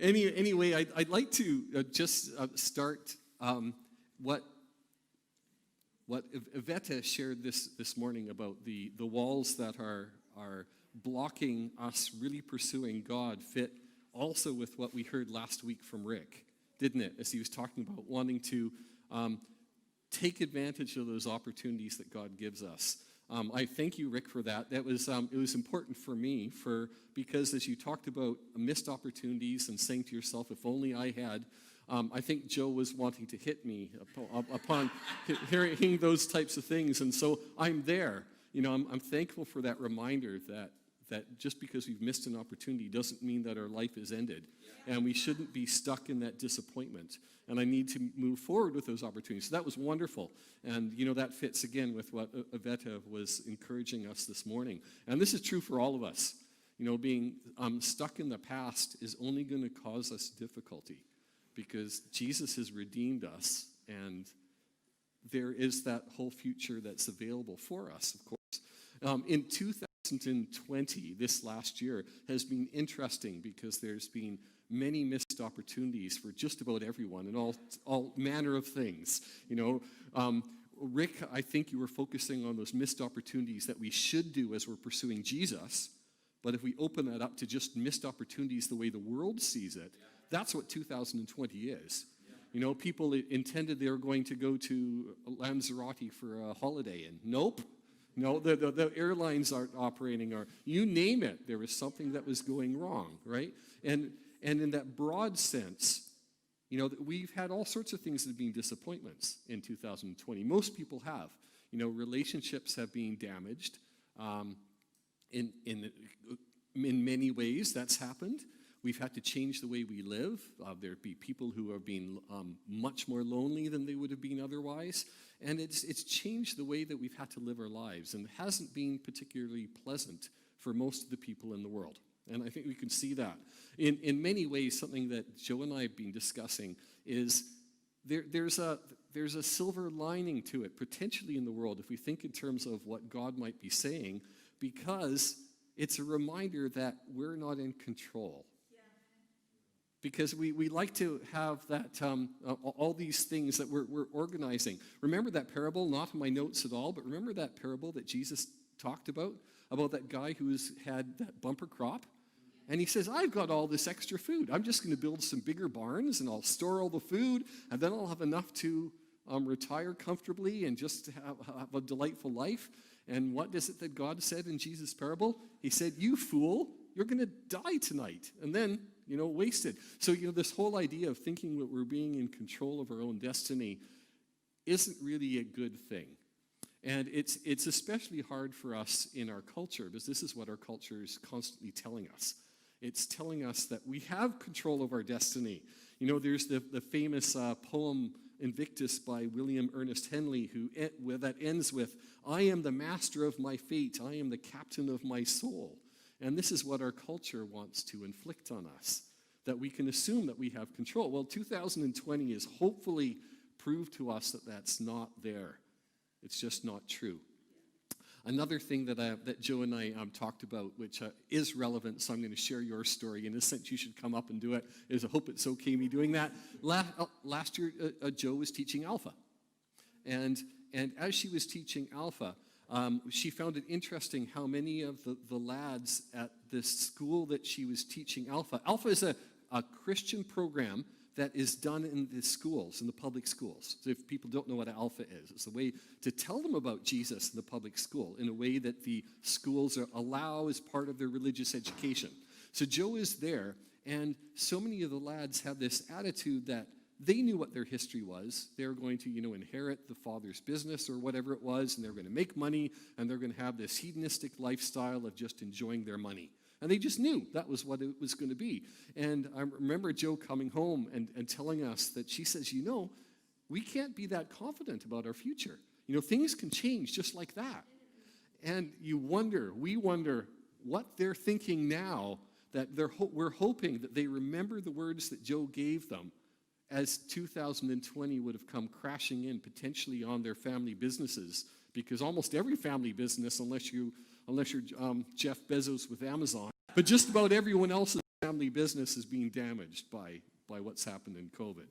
Anyway, I'd like to just start what Iveta shared this morning about the walls that are blocking us really pursuing God fit also with what we heard last week from Rick, didn't it? As he was talking about wanting to take advantage of those opportunities that God gives us. I thank you, Rick, for that. That was it was important for me because as you talked about missed opportunities and saying to yourself, if only I had. I think Joe was wanting to hit me upon hearing those types of things, and so I'm there. You know, I'm thankful for that reminder that just because we've missed an opportunity doesn't mean that our life is ended, and we shouldn't be stuck in that disappointment. And I need to move forward with those opportunities. So that was wonderful, and you know that fits again with what Iveta was encouraging us this morning. And this is true for all of us. You know, being stuck in the past is only going to cause us difficulty, because Jesus has redeemed us, and there is that whole future that's available for us, of course. In 2020, this last year, has been interesting because there's been many missed opportunities for just about everyone and all manner of things. You know, Rick, I think you were focusing on those missed opportunities that we should do as we're pursuing Jesus, but if we open that up to just missed opportunities the way the world sees it, that's what 2020 is. You know, people intended they were going to go to Lanzarote for a holiday, and nope. No, the airlines aren't operating, or you name it, there was something that was going wrong, right? And in that broad sense, you know, we've had all sorts of things that have been disappointments in 2020. Most people have. You know, relationships have been damaged. In many ways, that's happened. We've had to change the way we live. There'd be people who are being much more lonely than they would have been otherwise. And it's changed the way that we've had to live our lives, and it hasn't been particularly pleasant for most of the people in the world. And I think we can see that. In many ways, something that Joe and I have been discussing is there's a silver lining to it, potentially in the world, if we think in terms of what God might be saying, because it's a reminder that we're not in control. Because we like to have that, all these things that we're organizing. Remember that parable, not in my notes at all, but remember that parable that Jesus talked about that guy who had that bumper crop? And he says, I've got all this extra food. I'm just going to build some bigger barns, and I'll store all the food, and then I'll have enough to retire comfortably and just have a delightful life. And what is it that God said in Jesus' parable? He said, you fool, you're going to die tonight. And then, you know, wasted. So, you know, this whole idea of thinking that we're being in control of our own destiny isn't really a good thing. And it's especially hard for us in our culture, because this is what our culture is constantly telling us. It's telling us that we have control of our destiny. You know, there's the famous poem Invictus by William Ernest Henley, that ends with, I am the master of my fate, I am the captain of my soul. And this is what our culture wants to inflict on us, that we can assume that we have control. Well, 2020 has hopefully proved to us that that's not there. It's just not true. Another thing that Joe and I talked about, which is relevant, so I'm going to share your story. In a sense, you should come up and do it. I hope it's okay me doing that. Last year, Joe was teaching Alpha. And as she was teaching Alpha, she found it interesting how many of the lads at this school that she was teaching Alpha is a Christian program that is done in the schools, in the public schools. So if people don't know what Alpha is, it's a way to tell them about Jesus in the public school in a way that the schools allow as part of their religious education. So Joe is there, and so many of the lads have this attitude that they knew what their history was. They were going to, you know, inherit the father's business or whatever it was, and they're going to make money, and they're going to have this hedonistic lifestyle of just enjoying their money. And they just knew that was what it was going to be. And I remember Joe coming home and telling us that she says, you know, we can't be that confident about our future. You know, things can change just like that. And we wonder what they're thinking now, that we're hoping that they remember the words that Joe gave them as 2020 would have come crashing in potentially on their family businesses, because almost every family business, unless you're Jeff Bezos with Amazon, but just about everyone else family business is being damaged by what's happened in COVID.